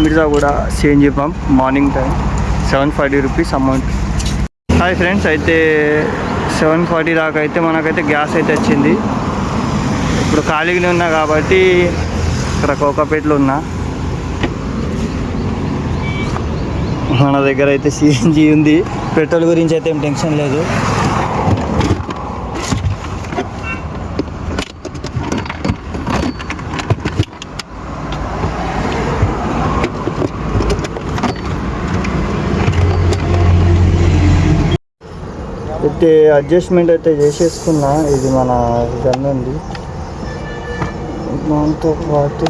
Mirzaguda CNG pump morning time 740 rupees amount. Hi friends, అయితే 740 దాకా అయితే మనకైతే గ్యాస్ అయితే వచ్చింది. ఇప్పుడు ఖాళీగానే ఉన్నా కాబట్టి ఇక్కడ కోకాపేటలో ఉన్నా. మన దగ్గర అయితే సిఎన్జి ఉంది, పెట్రోల్ గురించి అయితే ఏం టెన్షన్ లేదు. అయితే అడ్జస్ట్మెంట్ అయితే చేసేసుకున్నా. ఇది మన గన్ ఉంది, దాంతో పాటు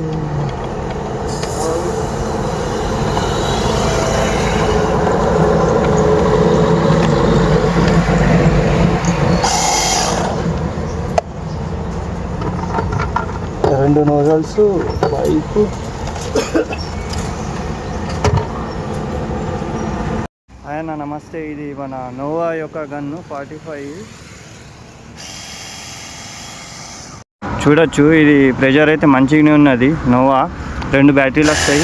రెండు నోజల్స్ పైపు. ఆయన నమస్తే, ఇది మన నోవా యొక్క గన్ను 45. చూడొచ్చు, ఇది ప్రెజర్ అయితే మంచిగానే ఉన్నది. నోవా 2 బ్యాటరీలు వస్తాయి.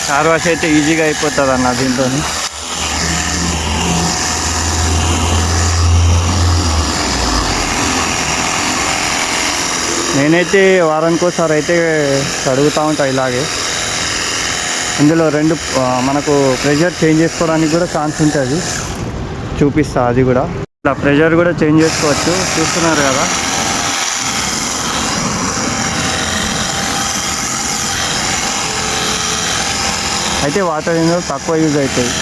కార్ వాష్ అయితే ఈజీగా అయిపోతుంది అన్న దీంతో. నేనైతే వారానికోసారి అయితే కడుగుతూ ఉంటాను ఇలాగే. ఇందులో 2 మనకు ప్రెషర్ చేంజ్ చేసుకోవడానికి కూడా ఛాన్స్ ఉంటుంది, చూపిస్తా. అది కూడా ఇలా ప్రెషర్ కూడా చేంజ్ చేసుకోవచ్చు, చూస్తున్నారు కదా. అయితే వాటర్ ఇందులో తక్కువ యూజ్ అవుతాయి.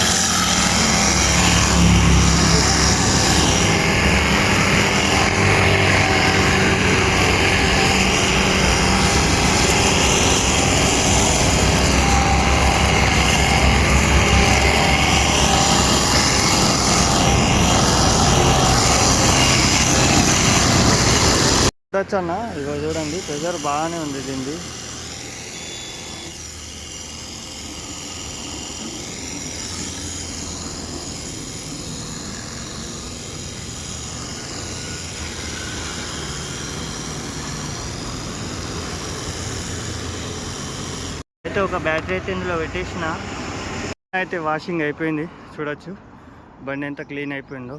చూడొచ్చన్న, ఇగో చూడండి, ప్రెషర్ బాగానే ఉంది దీన్ని. అయితే ఒక బ్యాటరీ అయితే ఇందులో పెట్టేసిన. అయితే వాషింగ్ అయిపోయింది, చూడొచ్చు బండి ఎంత క్లీన్ అయిపోయిందో.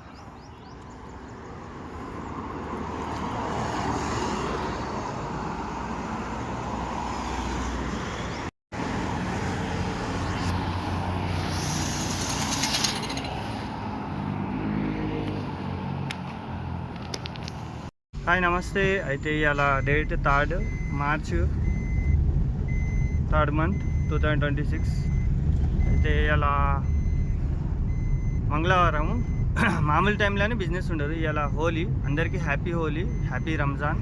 హాయ్ నమస్తే, అయితే ఇవాళ డేట్ 3 మార్చ్ 2026. అయితే ఇవాళ మంగళవారం. మామూలు టైంలోనే బిజినెస్ ఉండదు. ఇవాళ హోలీ, అందరికీ హ్యాపీ హోలీ, హ్యాపీ రంజాన్.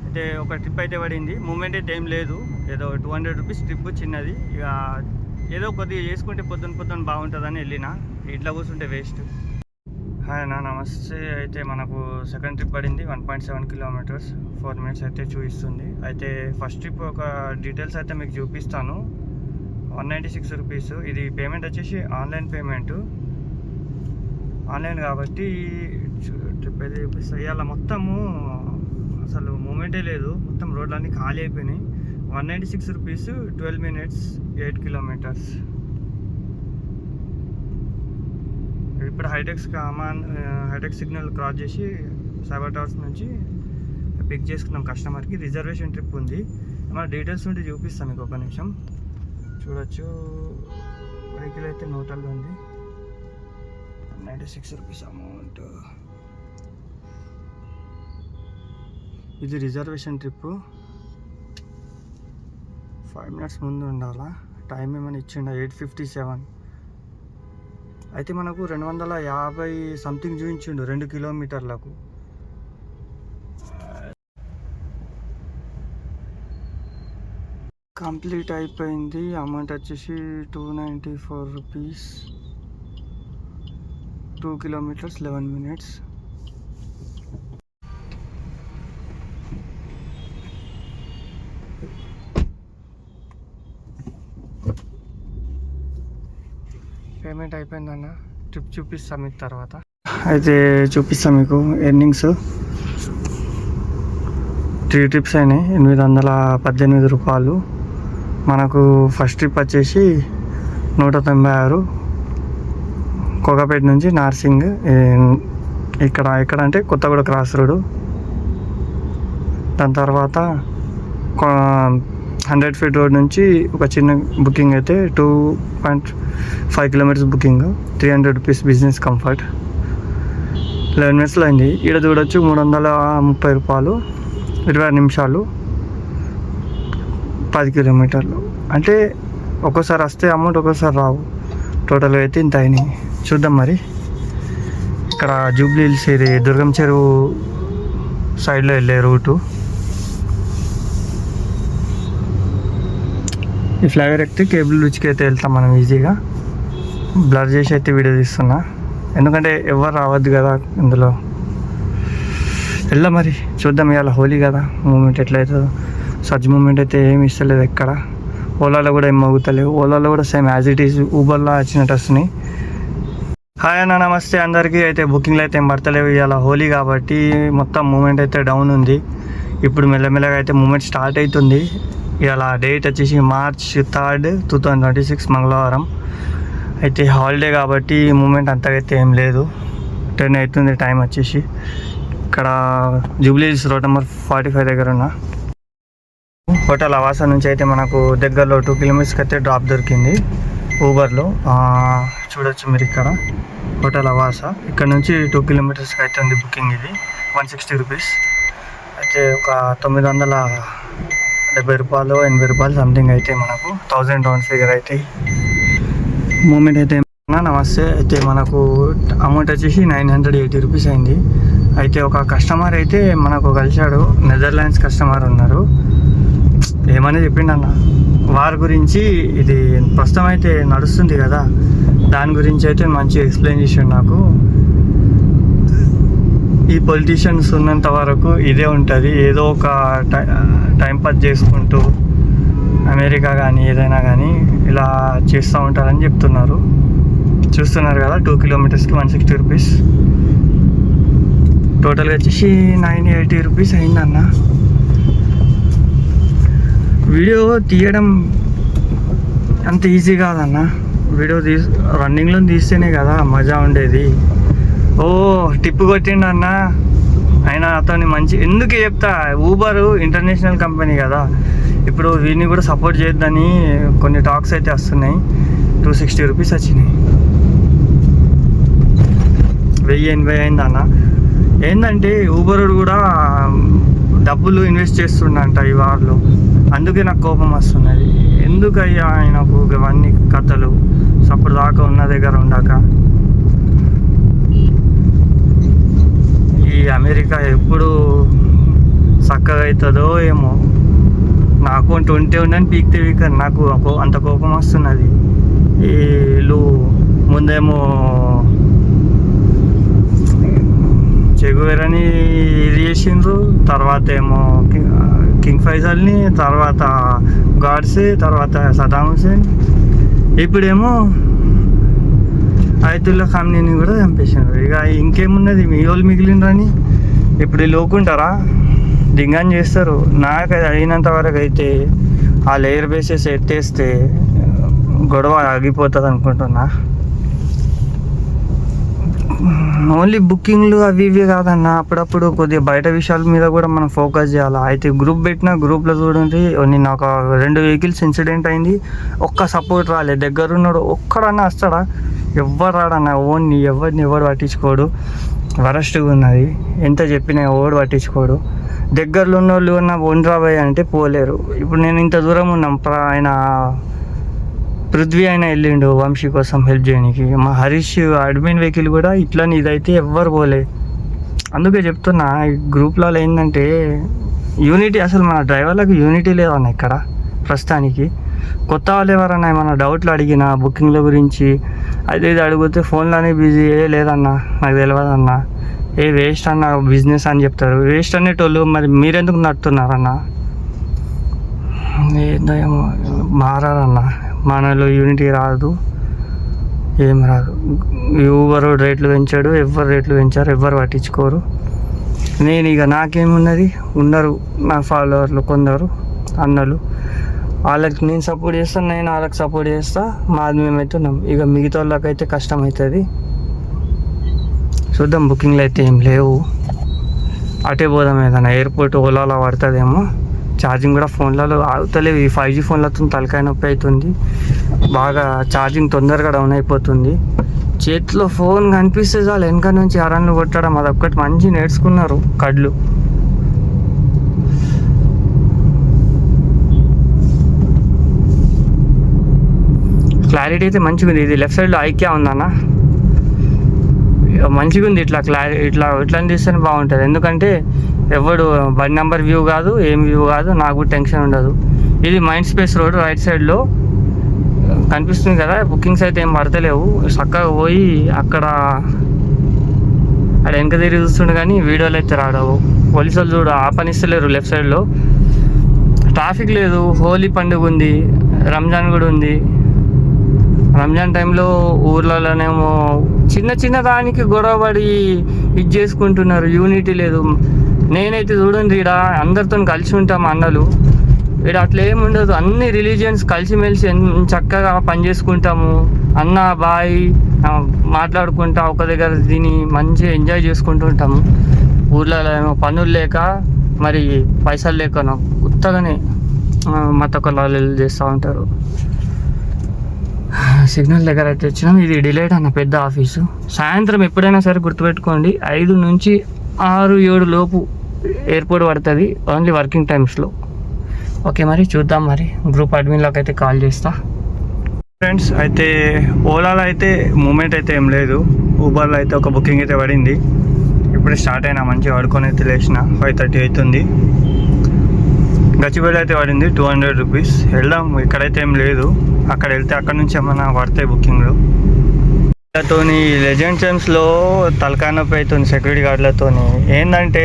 అయితే ఒక ట్రిప్ అయితే పడింది. మూమెంట్ అయితే ఏం లేదు, ఏదో 200 రూపీస్ ట్రిప్ చిన్నది. ఇక ఏదో కొద్దిగా చేసుకుంటే పొద్దున బాగుంటుందని వెళ్ళిన. ఇంట్లో కూర్చుంటే వేస్ట్. హాయ్ అన్న నమస్తే, అయితే మనకు సెకండ్ ట్రిప్ పడింది. 1.7 కిలోమీటర్స్ 4 మినిట్స్ అయితే చూపిస్తుంది. అయితే ఫస్ట్ ట్రిప్ ఒక డీటెయిల్స్ అయితే మీకు చూపిస్తాను. 196 రూపీస్. ఇది పేమెంట్ వచ్చేసి ఆన్లైన్ పేమెంట్, ఆన్లైన్ కాబట్టి ట్రిప్ అయితే చూపిస్తాను. ఇవాళ మొత్తము అసలు మూమెంటే లేదు, మొత్తం రోడ్లన్నీ ఖాళీ అయిపోయినాయి. 196 రూపీస్ 12 మినిట్స్ 8 కిలోమీటర్స్. ఇప్పుడు హైటెక్ సిగ్నల్ క్రాస్ చేసి సైబర్ టవర్స్ నుంచి పిక్ చేసుకున్నాం కస్టమర్కి. రిజర్వేషన్ ట్రిప్ ఉంది. మన డీటెయిల్స్ ఉంటే చూపిస్తాను మీకు, ఒక నిమిషం. చూడొచ్చు, వెహికల్ అయితే నోటల్లో ఉంది. 96 రూపీస్ అమౌంట్. ఇది రిజర్వేషన్ ట్రిప్. 5 మినిట్స్ ముందు ఉండాలా. టైం ఏమైనా ఇచ్చిండ 8:57. అయితే మనకు 250 సంథింగ్ చూపించిండు 2 కిలోమీటర్లకు. కంప్లీట్ అయిపోయింది. అమౌంట్ వచ్చేసి 294 రూపీస్. 2 kilometres 11 minutes. పేమెంట్ అయిపోయిందన్న. ట్రిప్ చూపిస్తాను మీకు తర్వాత. అయితే చూపిస్తాను మీకు ఎర్నింగ్స్. 3 ట్రిప్స్ అయినాయి, 818 రూపాయలు. మనకు ఫస్ట్ ట్రిప్ వచ్చేసి 196 కోకాపేట నుంచి నార్సింగ్. ఇక్కడ అంటే కొత్తగూడ క్రాస్ రోడ్. దాని తర్వాత 100 ఫీట్ రోడ్ నుంచి ఒక చిన్న బుకింగ్ అయితే 2.5 kilometres booking, 300 rupees business comfort. 11 మినిట్స్లో అయింది. ఇక్కడ చూడొచ్చు 330 రూపాయలు, 26 నిమిషాలు, 10 కిలోమీటర్లు. అంటే ఒక్కోసారి వస్తే అమౌంట్, ఒక్కోసారి రావు. టోటల్గా అయితే ఇంత అయినాయి. చూద్దాం మరి. ఇక్కడ జూబ్లీ హిల్స్, ఇది దుర్గం చెరువు సైడ్లో వెళ్ళే రూటు. ఈ ఫ్లైఓవర్ ఎక్కితే కేబుల్ బ్రిడ్జ్కి అయితే వెళ్తాం మనం ఈజీగా. బ్లర్ చేసి అయితే వీడియో తీస్తున్నా, ఎందుకంటే ఎవరు రావద్దు కదా ఇందులో. వెళ్దాం మరి, చూద్దాం. ఇవాళ హోలీ కదా, మూమెంట్ ఎట్లయితుందో. సర్చ్ మూమెంట్ అయితే ఏమి ఇస్తలేదు ఎక్కడ. ఓలాలో కూడా ఏం మోగుతలేవు. ఓలాలో కూడా సేమ్ యాజ్ ఇట్ ఈజ్ ఊబర్లో వచ్చినట్టు వస్తున్నాయి. హాయ్ అన్న, నమస్తే అందరికీ. అయితే బుకింగ్లు అయితే ఏం పడతలేవు. ఇవాళ హోలీ కాబట్టి మొత్తం మూమెంట్ అయితే డౌన్ ఉంది. ఇప్పుడు మెల్లమెల్లగా అయితే మూమెంట్ స్టార్ట్ అవుతుంది. ఇవాళ డేట్ వచ్చేసి March 3rd, 2026 మంగళవారం. అయితే హాలిడే కాబట్టి మూమెంట్ అంతగా అయితే ఏం లేదు. 10 అవుతుంది టైం వచ్చేసి. ఇక్కడ జూబ్లీ హిల్స్ రోడ్ నెంబర్ 45 దగ్గర ఉన్న హోటల్ అవాసా నుంచి అయితే మనకు దగ్గరలో 2 కిలోమీటర్స్కి అయితే డ్రాప్ దొరికింది ఊబర్లో. చూడొచ్చు మీరు ఇక్కడ హోటల్ అవాసా. ఇక్కడ నుంచి 2 కిలోమీటర్స్కి అయితే ఉంది బుకింగ్. ఇది 160 రూపీస్. అయితే ఒక 970 రూపాయలు, 80 రూపాయలు సంథింగ్ అయితే మనకు 1000 రౌండ్ ఫిగర్ అయితే మూమెంట్ అయితే. నమస్తే. అయితే మనకు అమౌంట్ వచ్చేసి 980 రూపీస్ అయింది. అయితే ఒక కస్టమర్ అయితే మనకు కలిశాడు, నెదర్లాండ్స్ కస్టమర్ ఉన్నారు. ఏమని చెప్పిండన్న వారి గురించి, ఇది ప్రస్తుతం అయితే నడుస్తుంది కదా దాని గురించి అయితే మంచిగా ఎక్స్ప్లెయిన్ చేసాడు నాకు. ఈ పొలిటీషియన్స్ ఉన్నంత వరకు ఇదే ఉంటుంది, ఏదో ఒక టైం పాస్ చేసుకుంటూ అమెరికా కానీ ఏదైనా కానీ ఇలా చేస్తూ ఉంటారని చెప్తున్నారు. చూస్తున్నారు కదా, 2 కిలోమీటర్స్కి 160 రూపీస్. టోటల్గా వచ్చేసి 980 రూపీస్ అయిందన్న. వీడియో తీయడం అంత ఈజీ కాదన్న. వీడియో రన్నింగ్లో తీస్తేనే కదా మజా ఉండేది. ఓ టిప్ కొట్టిండు అన్న ఆయన. అతన్ని మంచి ఎందుకు చెప్తా, ఊబర్ ఇంటర్నేషనల్ కంపెనీ కదా, ఇప్పుడు వీడిని కూడా సపోర్ట్ చేయొద్దని కొన్ని టాక్స్ అయితే వస్తున్నాయి. 260 రూపీస్ వచ్చినాయి. 1080 అయిందన్న. ఏంటంటే ఊబర్ కూడా డబ్బులు ఇన్వెస్ట్ చేస్తుండంట ఈ వార్లో. అందుకే నాకు కోపం వస్తున్నది. ఎందుకయ్యా ఆయనకు ఇవన్నీ కథలు, అప్పుడు దాకా ఉన్న దగ్గర ఉండక. ఈ అమెరికా ఎప్పుడు చక్కగా అవుతుందో ఏమో. నా అకౌంట్ ఉండని పీక్తే వీకర్ నాకు అంత కోపం వస్తున్నది. వీళ్ళు ముందేమో చెగువేరని ఇది చేసిండ్రు, తర్వాత ఏమో కింగ్ ఫైజల్ని, తర్వాత గాడ్సే, తర్వాత సదాం హుసేన్, ఇప్పుడేమో ఆయతుల్లా ఖామ్నీని కూడా చంపేసినారు. ఇక ఇంకేమున్నది, మీ వాళ్ళు మిగిలినరని ఇప్పుడు లోకుంటారా, దింగాని చేస్తారు. నాకు అయినంత వరకు అయితే ఆ లేయర్ బేసెస్ ఎత్తేస్తే గొడవ ఆగిపోతుంది అనుకుంటున్నా. ఓన్లీ బుకింగ్లు అవి ఇవి కాదన్న, అప్పుడప్పుడు కొద్దిగా బయట విషయాల మీద కూడా మనం ఫోకస్ చేయాలి. అయితే గ్రూప్ పెట్టిన గ్రూప్లో చూడండి, నిన్న ఒక 2 వెహికల్స్ ఇన్సిడెంట్ అయింది. ఒక్క సపోర్ట్ రాలేదు. దగ్గరున్నాడు ఒక్కడన్నా వస్తాడా? ఎవ్వరు రాడన్న. ఎవరిని ఎవరు పట్టించుకోడు. వరస్ట్గా ఉన్నది. ఎంత చెప్పినా ఎవడు పట్టించుకోడు. దగ్గరలో ఉన్న వాళ్ళు ఉన్న ఒండ్రాబాయ్ అంటే పోలేరు. ఇప్పుడు నేను ఇంత దూరం ఉన్నాం, ఆయన పృథ్వీ అయినా వెళ్ళిండు వంశీ కోసం హెల్ప్ చేయడానికి. మా హరీష్ అడ్మిన్ వెహికల్ కూడా ఇట్లని ఇదైతే ఎవ్వరు పోలే. అందుకే చెప్తున్నా, ఈ గ్రూప్లో ఏంటంటే యూనిటీ, అసలు మన డ్రైవర్లకు యూనిటీ లేదన్న ఇక్కడ ప్రస్తుతానికి. కొత్త వాళ్ళు ఎవరన్నా ఏమన్నా డౌట్లు అడిగినా బుకింగ్ల గురించి అది ఇది అడిగితే ఫోన్లోనే బిజీ. లేదన్నా నాకు తెలియదన్నా, వేస్ట్ అన్న బిజినెస్ అని చెప్తారు. వేస్ట్ అనేటోళ్ళు మరి మీరెందుకు నడుతున్నారన్న? ఏందో ఏమో మారారన్న. మనలో యూనిటీ రాదు, ఏం రాదు. ఊబర్ రేట్లు పెంచాడు, ఎవరు రేట్లు పెంచారు, ఎవరు పట్టించుకోరు. నేను ఇక నాకేమున్నది, ఉన్నారు నా ఫాలోవర్లు కొందరు అన్నలు, వాళ్ళకి నేను సపోర్ట్ చేస్తాను, నేను వాళ్ళకి సపోర్ట్ చేస్తా, మాది మేమైతే ఉన్నాం. ఇక మిగతా వాళ్ళకైతే కష్టం అవుతుంది. చూద్దాం, బుకింగ్లు అయితే ఏం లేవు. అటే పోదాం, ఏదైనా ఎయిర్పోర్ట్ ఓలాలో పడుతుందేమో. ఛార్జింగ్ కూడా ఫోన్లలో ఆగుతలేవు. ఈ 5G ఫోన్లతో తలకాయ నొప్పి అవుతుంది బాగా. ఛార్జింగ్ తొందరగా డౌన్ అయిపోతుంది. చేతిలో ఫోన్ కనిపిస్తే చాలు వెనక నుంచి అరన్లు కొట్టడం, అదొక్కటి మంచి నేర్చుకున్నారు కళ్ళు. క్లారిటీ అయితే మంచిగా ఉంది. ఇది లెఫ్ట్ సైడ్లో ఐక్యా ఉందన్న, మంచిగా ఉంది. ఇట్లా ఇట్లా తీస్తేనే బాగుంటుంది. ఎందుకంటే ఎవడు బండి నెంబర్ వ్యూ కాదు, ఏం వ్యూ కాదు, నాకు టెన్షన్ ఉండదు. ఇది మైండ్ స్పేస్ రోడ్ రైట్ సైడ్లో కనిపిస్తుంది కదా. బుకింగ్స్ అయితే ఏం పడతలేవు. చక్కగా పోయి అక్కడ వెనక తిరిగి చూస్తుండే కానీ వీడియోలు అయితే రాడవు. పోలీసు వాళ్ళు చూడ ఆపనిస్తలేరు. లెఫ్ట్ సైడ్లో ట్రాఫిక్ లేదు. హోలీ పండుగ ఉంది, రంజాన్ కూడా ఉంది. రంజాన్ టైంలో ఊర్లలోనేమో చిన్న దానికి గొడవపడి ఇది చేసుకుంటున్నారు. యూనిటీ లేదు. నేనైతే చూడండి, ఈడ అందరితో కలిసి ఉంటాం అన్నలు. ఇక్కడ అట్లా ఏమి ఉండదు. అన్ని రిలీజియన్స్ కలిసిమెలిసి చక్కగా పని చేసుకుంటాము. అన్న బాయ్ మాట్లాడుకుంటా ఒక దగ్గర దీన్ని మంచిగా ఎంజాయ్ చేసుకుంటూ ఉంటాము. ఊర్లలో ఏమో పనులు లేక మరి పైసలు లేకనో ఉత్తగానే మత కులాలు చేస్తూ ఉంటారు. సిగ్నల్ దగ్గర అయితే వచ్చినాం. ఇది డిలేట్ అన్న పెద్ద ఆఫీసు. సాయంత్రం ఎప్పుడైనా సరే గుర్తుపెట్టుకోండి, 5 నుంచి 6, 7 లోపు ఎయిర్పోర్ట్ పడుతుంది, ఓన్లీ వర్కింగ్ టైమ్స్లో. ఓకే, మరి చూద్దాం. మరి గ్రూప్ అడ్మిన్లోకి అయితే కాల్ చేస్తా. ఫ్రెండ్స్, అయితే ఓలాలో అయితే మూమెంట్ అయితే ఏం లేదు. ఊబర్లో అయితే ఒక బుకింగ్ అయితే పడింది. ఇప్పుడే స్టార్ట్ అయినా, మంచిగా పడుకొని అయితే లేచిన. 5:30 అవుతుంది. గచ్చిబౌలి అయితే పడింది 200 రూపీస్. వెళ్దాం. ఇక్కడైతే ఏం లేదు. అక్కడ వెళ్తే అక్కడ నుంచి ఏమైనా పడతాయి బుకింగ్లు. వీళ్ళతోని లెజెండ్ టైమ్స్లో తలకాయ నొప్పి అవుతుంది సెక్యూరిటీ గార్డులతోని. ఏంటంటే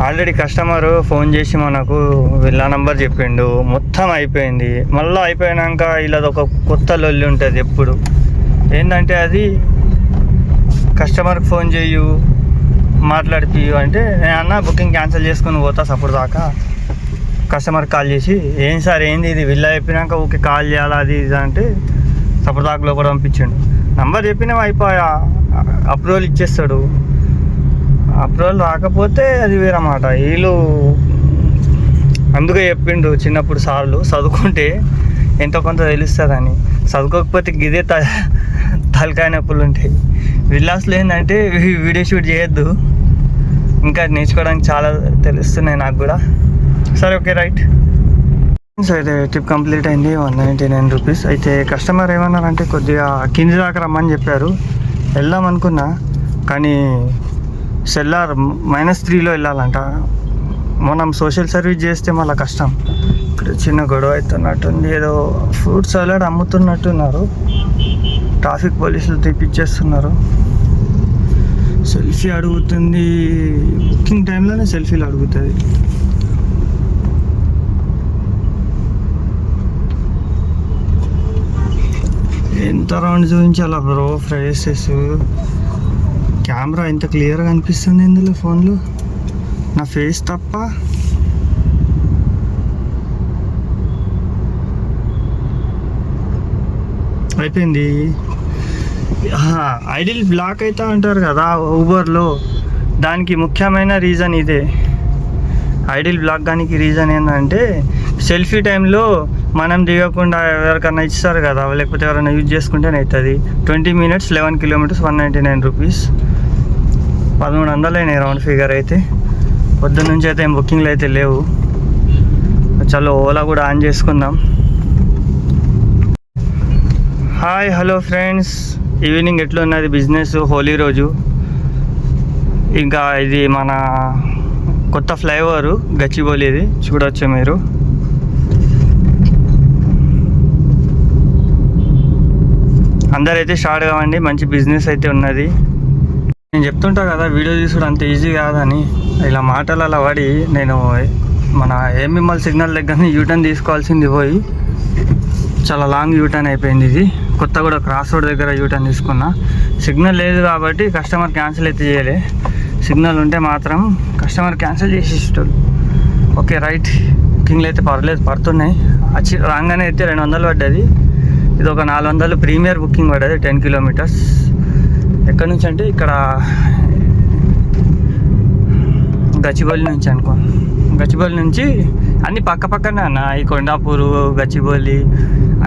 ఆల్రెడీ కస్టమర్ ఫోన్ చేసి మనకు వీళ్ళ నంబర్ చెప్పిండు, మొత్తం అయిపోయింది. మళ్ళీ అయిపోయాక వీళ్ళది ఒక కొత్త లొల్లి ఉంటుంది ఎప్పుడు. ఏంటంటే అది కస్టమర్కి ఫోన్ చేయు, మాట్లాడిపి అంటే అన్న బుకింగ్ క్యాన్సిల్ చేసుకుని పోతా సపోర్ట్ దాకా. కస్టమర్ కాల్ చేసి ఏం సార్ ఏంది ఇది, వీళ్ళ చెప్పినాక ఓకే కాల్ చేయాలా అది ఇది అంటే సపోర్ట్ దాకా లోపల పంపించాడు. నంబర్ చెప్పినా అయిపోయా, అప్రూవల్ ఇచ్చేస్తాడు. అప్రూవల్ రాకపోతే అది వేరన్నమాట. వీళ్ళు అందుకే చెప్పిండు చిన్నప్పుడు సార్లు, చదువుకుంటే ఎంతో కొంత తెలుస్తుందని. చదువుకోకపోతే గిదే తలకాయ నొప్పులు ఉంటాయి. విల్లాస్లో ఏంటంటే వీడియో షూట్ చేయొద్దు, ఇంకా నేర్చుకోవడానికి చాలా తెలుస్తున్నాయి నాకు కూడా. సరే, ఓకే, రైట్. సో అయితే ట్రిప్ కంప్లీట్ అయింది. 199 రూపీస్. అయితే కస్టమర్ ఏమన్నారంటే కొద్దిగా కింది దాకా రమ్మని చెప్పారు. వెళ్దాం అనుకున్నా, కానీ సెల్లార్ -3లో వెళ్ళాలంట. మనం సోషల్ సర్వీస్ చేస్తే మళ్ళీ కష్టం. ఇక్కడ చిన్న గొడవ అవుతున్నట్టుంది. ఏదో ఫ్రూట్ సలాడ్ అమ్ముతున్నట్టున్నారు. ట్రాఫిక్ పోలీసులు తెప్పించేస్తున్నారు. సెల్ఫీ అడుగుతుంది. బుకింగ్ టైంలోనే సెల్ఫీలు అడుగుతుంది. ఎంత రౌండ్ చూపించాలా బ్రో ఫేసెస్. కెమెరా ఎంత క్లియర్గా అనిపిస్తుంది ఇందులో ఫోన్లో, నా ఫేస్ తప్ప. అయిపోయింది. ఐడిల్ బ్లాక్ అవుతా ఉంటారు కదా ఊబర్లో, దానికి ముఖ్యమైన రీజన్ ఇదే. ఐడిల్ బ్లాక్ దానికి రీజన్ ఏంటంటే సెల్ఫీ టైంలో మనం దిగకుండా ఎవరికన్నా ఇస్తారు కదా, లేకపోతే ఎవరైనా యూజ్ చేసుకుంటేనే అవుతుంది. 20 minutes 11 kilometers 199 రూపీస్. 1300 అయినాయి రౌండ్ ఫిగర్. అయితే పొద్దున్న నుంచి అయితే ఏం బుకింగ్లు అయితే లేవు. చలో ఓలా కూడా ఆన్ చేసుకుందాం. Hi, hello friends. ఈవినింగ్ ఎట్లున్నది బిజినెస్? హోలీ రోజు. ఇంకా ఇది మన కొత్త ఫ్లైఓవర్ గచ్చిబౌలిది, చూడవచ్చు మీరు. అందరైతే స్టార్ట్ కావండి, మంచి బిజినెస్ అయితే ఉన్నది. నేను చెప్తుంటా కదా వీడియో తీసుడు అంత ఈజీ కాదని. ఇలా మాటలు అలా పడి నేను మన ఏమిమ్మల్ సిగ్నల్ దగ్గర యూటర్న్ తీసుకోవాల్సింది పోయి చాలా లాంగ్ యూటర్న్ అయిపోయింది. ఇది కొత్తగూడ క్రాస్ రోడ్ దగ్గర యూటర్న్ తీసుకున్నా. సిగ్నల్ లేదు కాబట్టి కస్టమర్ క్యాన్సిల్ అయితే చేయలే. సిగ్నల్ ఉంటే మాత్రం కస్టమర్ క్యాన్సిల్ చేసి ఇస్తారు. ఓకే రైట్, బుకింగ్లు అయితే పర్లేదు పడుతున్నాయి. రాగానే అయితే 200 పడ్డది. ఇది ఒక 400 ప్రీమియర్ బుకింగ్ పడ్డది 10 కిలోమీటర్స్. ఎక్కడి నుంచి అంటే ఇక్కడ గచ్చిబౌలి నుంచి అనుకో. గచ్చిబౌలి నుంచి అన్ని పక్క పక్కనే అన్న, ఈ కొండాపూరు గచ్చిబౌలి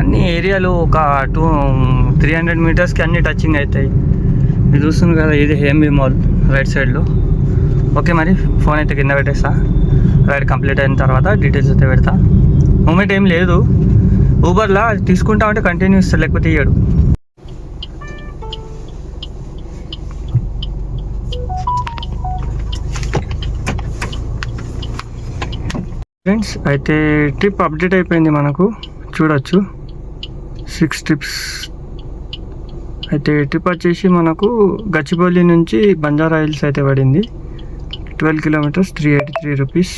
అన్ని ఏరియాలు ఒక 300 మీటర్స్కి అన్ని టచింగ్ అవుతాయి. ఇది చూస్తుంది కదా, ఇది హేఎంబీ మాల్ రైట్ సైడ్లో. ఓకే మరి ఫోన్ అయితే కింద పెట్టేస్తా. రైడ్ కంప్లీట్ అయిన తర్వాత డీటెయిల్స్ అయితే పెడతా. మూమెంట్ ఏం లేదు. ఊబర్లా తీసుకుంటా ఉంటే కంటిన్యూ ఇస్తాడు, లేకపోతే ఇయ్యాడు. ఫ్రెండ్స్ అయితే ట్రిప్ అప్డేట్ అయిపోయింది మనకు, చూడొచ్చు 6 ట్రిప్స్. అయితే ట్రిప్ వచ్చేసి మనకు గచ్చిబౌలి నుంచి బంజారా హిల్స్ అయితే పడింది. 12 కిలోమీటర్స్ 383 రూపీస్,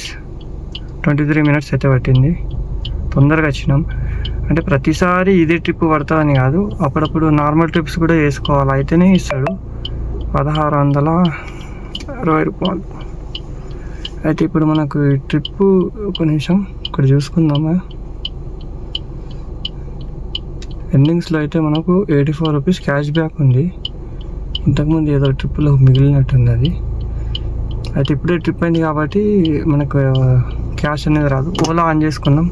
23 మినిట్స్ అయితే పట్టింది. తొందరగా వచ్చినాం. అంటే ప్రతిసారి ఇదే ట్రిప్ పడుతుందని కాదు, అప్పుడప్పుడు నార్మల్ ట్రిప్స్ కూడా వేసుకోవాలి, అయితేనే ఇస్తాడు. 1660 రూపాయలు. అయితే ఇప్పుడు మనకు ట్రిప్పు ఒక నిమిషం ఇక్కడ చూసుకుందామా. ఎండింగ్స్లో అయితే మనకు 84 రూపీస్ క్యాష్ బ్యాక్ ఉంది. ఇంతకుముందు ఏదో ట్రిప్లో మిగిలినట్టుంది అది. అయితే ఇప్పుడే ట్రిప్ అయింది కాబట్టి మనకు క్యాష్ అనేది రాదు. ఓలా ఆన్ చేసుకున్నాం.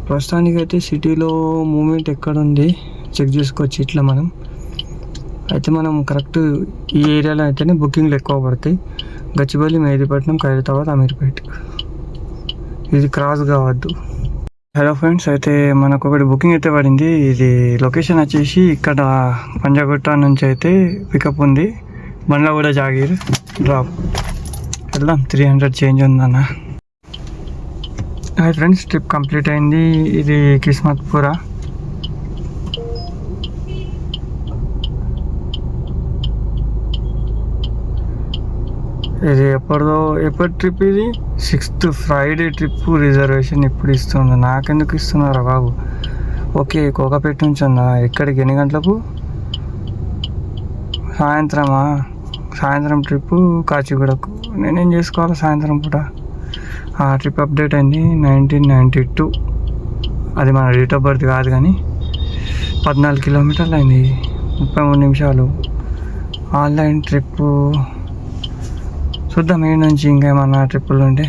ప్రస్తుతానికి అయితే సిటీలో మూమెంట్ ఎక్కడుంది చెక్ చేసుకోవచ్చు ఇట్లా మనం. అయితే మనం కరెక్ట్ ఈ ఏరియాలో అయితేనే బుకింగ్లు ఎక్కువ పడతాయి. గచ్చిబౌలి, మెహదీపట్నం, ఖైరతాబాద్, అమీర్పేట్. ఇది క్రాస్ కావద్దు. హలో ఫ్రెండ్స్, అయితే మనకు ఒకటి బుకింగ్ అయితే పడింది. ఇది లొకేషన్ వచ్చేసి ఇక్కడ పంజాగుట్ట నుంచి అయితే పికప్ ఉంది. బండ్లగూడ జాగీర్ డ్రాప్. వెళ్దాం, 300 చేంజ్ ఉందన్న. హాయ్ ఫ్రెండ్స్, ట్రిప్ కంప్లీట్ అయింది. ఇది కిస్మత్పురా. ఇది ఎప్పటి ట్రిప్ ఇది? 6th Friday trip. రిజర్వేషన్ ఎప్పుడు ఇస్తుంది? నాకెందుకు ఇస్తున్నారా బాబు? ఓకే, కోకాపేట నుంచి ఉందా? ఎక్కడికి, ఎన్ని గంటలకు? సాయంత్రమా? సాయంత్రం ట్రిప్పు కాచిగూడకు. నేనేం చేసుకోవాలి సాయంత్రం పూట? ఆ ట్రిప్ అప్డేట్ అయింది 1992. అది మన డేట్ ఆఫ్ బర్త్ కాదు కానీ 14 కిలోమీటర్లు అయింది, 33 నిమిషాలు. ఆన్లైన్ ట్రిప్పు చూద్దాం. ఏ నుంచి ఇంకేమన్నా ట్రిప్పులు ఉంటే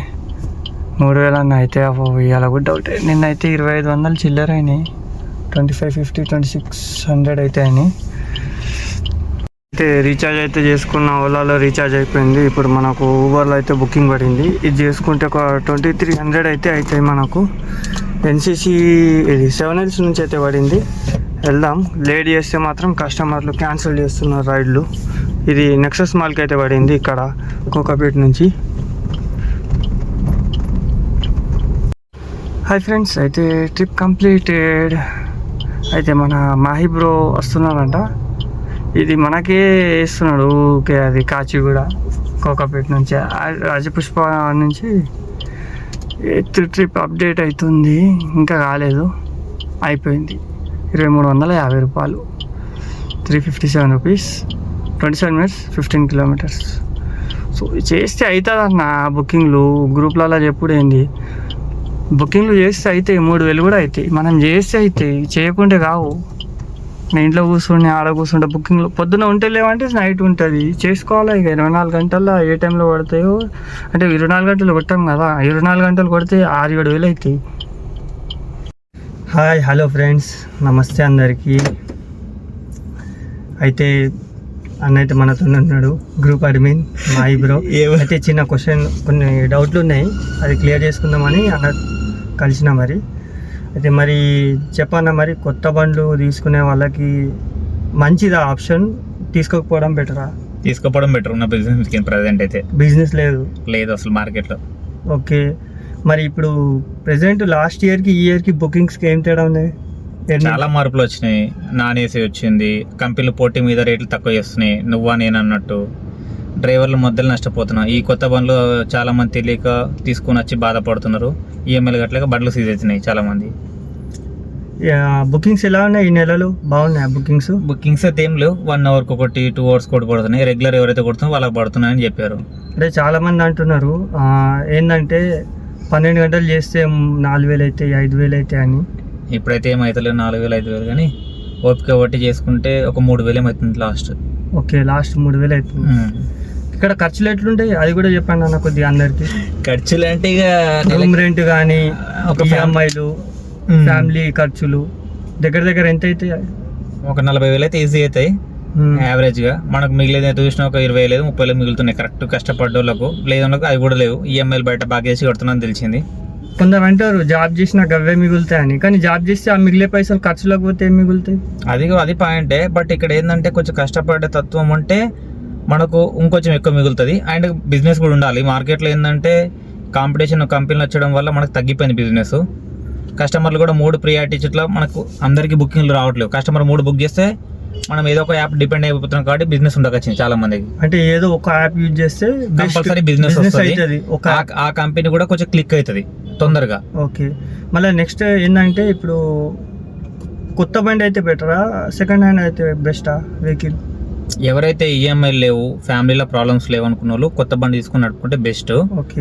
3000 అన్న అయితే ఇవాళ కూడా డౌట్. నిన్నైతే 2500 చిల్లర అయినాయి. 2550, 2600 అయితే అయినాయి. అయితే రీఛార్జ్ అయితే చేసుకున్న, ఓలాలో రీఛార్జ్ అయిపోయింది. ఇప్పుడు మనకు ఊబర్లో అయితే బుకింగ్ పడింది. ఇది చేసుకుంటే ఒక 2300 అయితే అవుతాయి మనకు. ఎన్సీసీ ఇది 7 Hills నుంచి అయితే పడింది. వెళ్దాం. లేట్ చేస్తే మాత్రం కస్టమర్లు క్యాన్సిల్ చేస్తున్నారు రైడ్లు. ఇది నెక్సస్ మాల్కి అయితే పడింది ఇక్కడ కోకాపేట నుంచి. హాయ్ ఫ్రెండ్స్, అయితే ట్రిప్ కంప్లీటెడ్. అయితే మన మాహి బ్రో వస్తున్నాడంట. ఇది మనకే వేస్తున్నాడు ఓకే. అది కాచిగూడ కోకాపేట నుంచి, రాజపుష్ప నుంచి. 8th ట్రిప్ అప్డేట్ అవుతుంది, ఇంకా కాలేదు, అయిపోయింది. 2350 రూపాయలు, 357 రూపీస్, 27 మినిట్స్, 15 కిలోమీటర్స్. సో చేస్తే అవుతుందన్న బుకింగ్లు. గ్రూప్లలో చెప్పుడు ఏంది, బుకింగ్లు చేస్తే అవుతాయి, 3000 కూడా అవుతాయి. మనం చేస్తే అవుతాయి, చేయకుంటే కావు. నేను ఇంట్లో కూర్చుని ఆడ కూర్చుంటే బుకింగ్లు పొద్దున ఉంటే లేవంటే నైట్ ఉంటుంది. చేసుకోవాలి ఇక 24 గంటల్లో ఏ టైంలో పడతాయో. అంటే 24 గంటలు కొట్టాం కదా, 24 గంటలు కొడితే 6-7 అవుతాయి. హాయ్ హలో ఫ్రెండ్స్, నమస్తే అందరికీ. అయితే అన్న అయితే మనతో ఉన్నాడు, గ్రూప్ అడ్మిన్ మాయి బ్రో. అయితే చిన్న క్వశ్చన్, కొన్ని డౌట్లు ఉన్నాయి, అది క్లియర్ చేసుకుందామని అన్న కలిసిన. మరి అయితే మరి చెప్పన్న, మరి కొత్త బండ్లు తీసుకునే వాళ్ళకి మంచిదా ఆప్షన్? తీసుకోకపోవడం బెటరా? తీసుకోపోవడం బెటర్. ఉన్న బిజినెస్ ప్రజెంట్ అయితే బిజినెస్ లేదు అసలు మార్కెట్లో. ఓకే, మరి ఇప్పుడు ప్రెసెంట్ లాస్ట్ ఇయర్కి ఈ ఇయర్కి బుకింగ్స్కి ఏం తేడా ఉంది? చాలా మార్పులు వచ్చినాయి. నాన్ ఏసీ వచ్చింది, కంపెనీలు పోటీ మీద రేట్లు తక్కువ చేస్తున్నాయి. నువ్వా నేను అన్నట్టు డ్రైవర్లు మధ్యలో నష్టపోతున్నాం. ఈ కొత్త బండ్లు చాలా మంది తెలియక తీసుకొని వచ్చి బాధపడుతున్నారు. ఈఎంఐలు గట్లేక బండ్లు సీజ్ అవుతున్నాయి చాలా మంది. బుకింగ్స్ ఎలా ఉన్నాయి ఈ నెలలో? బాగున్నాయి బుకింగ్స్? బుకింగ్స్ అయితే ఏం లేవు, 1 అవర్కి ఒకటి 2 అవర్స్ కూడా పడుతున్నాయి. రెగ్యులర్ ఎవరైతే కొడుతున్నారో వాళ్ళకి పడుతున్నాయని చెప్పారు. అంటే చాలామంది అంటున్నారు ఏంటంటే 12 గంటలు చేస్తే 4,000 అవుతాయి, 5,000 అవుతాయి అని. ఇప్పుడైతే ఏమవుతలేదు 4,000 5,000, కానీ ఓపిక బట్టి చేసుకుంటే ఒక 3,000 ఏమవుతుంది లాస్ట్. ఓకే, లాస్ట్ 3,000 అవుతుంది. ఇక్కడ ఖర్చులు ఎట్లుంటాయి అది కూడా చెప్పండి అన్న కొద్దిగా అందరికి. ఖర్చులు అంటే ఇక రూమ్ రెంట్ కానీ, ఒక ఈఎంఐలు, ఫ్యామిలీ ఖర్చులు దగ్గర దగ్గర ఎంత అవుతాయి? ఒక 40,000 అయితే ఈజీ అవుతాయి యావరేజ్ గా. మనకు మిగిలేదు ఎంత చూసినా ఒక 20,000 30,000 మిగులుతున్నాయి కరెక్ట్ కష్టపడ్డ వాళ్ళకు. లేదన్నకు అవి కూడా లేవు, ఈఎంఐలు బయట బాగా చేసి కడుతున్నాను తెలిసింది. కొందరు అంటారు జాబ్ చేసినా గవ్వే మిగులుతాయని, కానీ జాబ్ చేస్తే ఆ మిగిలే పైసలు ఖర్చులకు పోతే ఏం మిగులుతాయి? అది పాయింటే. బట్ ఇక్కడ ఏంటంటే కొంచెం కష్టపడే తత్వం ఉంటే మనకు ఇంకొంచెం ఎక్కువ మిగులుతుంది. అండ్ బిజినెస్ కూడా ఉండాలి. మార్కెట్లో ఏంటంటే కాంపిటీషన్ కంపెనీలు వచ్చడం వల్ల మనకు తగ్గిపోయింది బిజినెస్. కస్టమర్లు కూడా 3 ప్రియారిటీ ఇట్లా మనకు అందరికీ బుకింగ్లు రావట్లేవు. కస్టమర్ 3 బుక్ చేస్తే మనం ఏదో ఒక యాప్ డిపెండ్ అయిపోతున్నాం కాబట్టి బిజినెస్ ఉండకొచ్చింది చాలా మందికి. అంటే ఏదో ఒక యాప్ యూజ్ చేస్తే కంపల్సరీ బిజినెస్ అవుతుంది. ఆ కంపెనీ కూడా కొంచెం క్లిక్ అవుతుంది తొందరగా. ఓకే, మళ్ళీ నెక్స్ట్ ఏంటంటే ఇప్పుడు కొత్త బండి అయితే బెటరా, సెకండ్ హ్యాండ్ అయితే బెస్టా వెహికల్? ఎవరైతే ఈఎంఐలు లేవు, ఫ్యామిలీలో ప్రాబ్లమ్స్ లేవు అనుకున్న వాళ్ళు కొత్త బండి తీసుకుని నడుపుకుంటే బెస్ట్.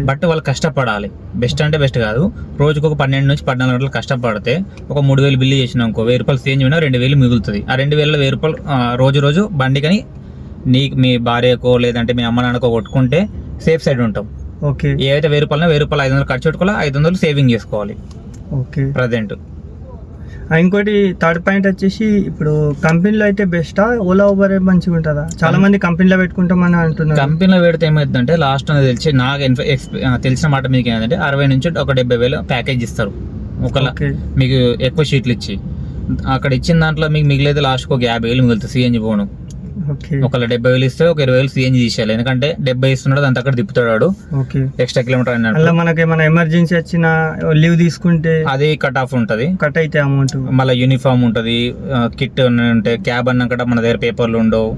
బట్ వాళ్ళు కష్టపడాలి. బెస్ట్ అంటే బెస్ట్ కాదు, రోజుకు ఒక 12 నుంచి 14 గంటలు కష్టపడితే ఒక 3,000 బిల్లు చేసినా ఇంకో 1,000 రూపాయలు సేంజ్ అయినా 2,000 మిగులుతుంది. ఆ 2,000 1,000 రూపాయలు రోజు బండి కానీ నీకు మీ భార్యకో లేదంటే మీ అమ్మ నాన్నకో కొట్టుకుంటే సేఫ్ సైడ్ ఉంటాం. ఓకే, ఏవైతే 1,000 రూపాయలు 500 ఖర్చు పెట్టుకోవాలి, 500 సేవింగ్ చేసుకోవాలి. Okay, present. ఇంకోటి థర్డ్ పాయింట్ వచ్చేసి ఇప్పుడు కంపెనీలో అయితే బెస్టా, ఓలా ఊబర్ మంచిగా ఉంటుందా? చాలా మంది కంపెనీలో పెట్టుకుంటామని అంటున్నారు. కంపెనీలో పెడితే ఏమైందంటే లాస్ట్ తెలిసి నాకు తెలిసిన మాట మీకు ఏంటంటే 60 నుంచి ఒక 70,000 ప్యాకేజ్ ఇస్తారు ఒకలా, మీకు ఎక్కువ షీట్లు ఇచ్చి. అక్కడ ఇచ్చిన దాంట్లో మీకు మిగిలేదు లాస్ట్కి ఒక 50,000 మిగులుతుంది సిఎన్జి పోను. ఒకవేళ 70,000 ఇస్తే ఒక 20,000 సిఎన్జి తీసేయాలి. ఎందుకంటే 70 ఇస్తున్నాడు దాని అక్కడ తిప్పుతాడు ఎక్స్ట్రా కిలోమీటర్ అన్నట్టు. మనకి ఏమైనా ఎమర్జెన్సీ వచ్చిన లీవ్ తీసుకుంటే అది కట్ ఆఫ్ ఉంటుంది, కట్ అయితే అమౌంట్. మళ్ళీ యూనిఫామ్ ఉంటుంది, కిట్ ఉంటే క్యాబ్ అన్నాక మన దగ్గర పేపర్లు ఉండవు,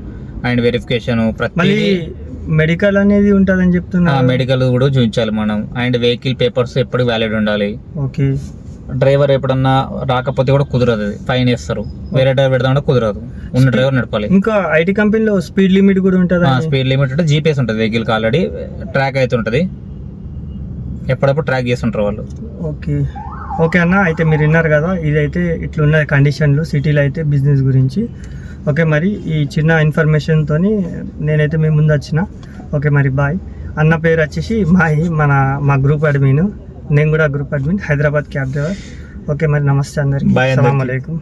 అండ్ వెరిఫికేషన్ మళ్ళీ మెడికల్ అనేది ఉంటుందని చెప్తున్నా. మెడికల్ కూడా చూపించాలి మనం. అండ్ వెహికల్ పేపర్స్ ఎప్పుడు వ్యాలిడ్ ఉండాలి. ఓకే, డ్రైవర్ ఎప్పుడన్నా రాకపోతే కూడా కుదరదు, ఫైన్ వేస్తారు. వేరే డ్రైవర్ పెడతా కుదరదు, ఉన్న డ్రైవర్ నడపాలి. ఇంకా ఐటీ కంపెనీలో స్పీడ్ లిమిట్ కూడా ఉంటుంది. స్పీడ్ లిమిట్ అంటే జీపీఎస్ ఉంటుంది వెహికల్కి, ఆల్రెడీ ట్రాక్ అయితే ఉంటుంది, ఎప్పుడప్పుడు ట్రాక్ చేస్తుంటారు వాళ్ళు. ఓకే, ఓకే అన్న, అయితే మీరు విన్నారు కదా, ఇదైతే ఇట్లున్నది కండిషన్లు సిటీలో అయితే బిజినెస్ గురించి. ఓకే, మరి ఈ చిన్న ఇన్ఫర్మేషన్తో నేనైతే మీ ముందు వచ్చిన. ఓకే, మరి బాయ్. అన్న పేరు వచ్చేసి మా గ్రూప్ అడ్మిన్, నేను కూడా group admin, Hyderabad cab driver. Okay, మరి నమస్తే అందరికి, అస్సలాము అలైకుం.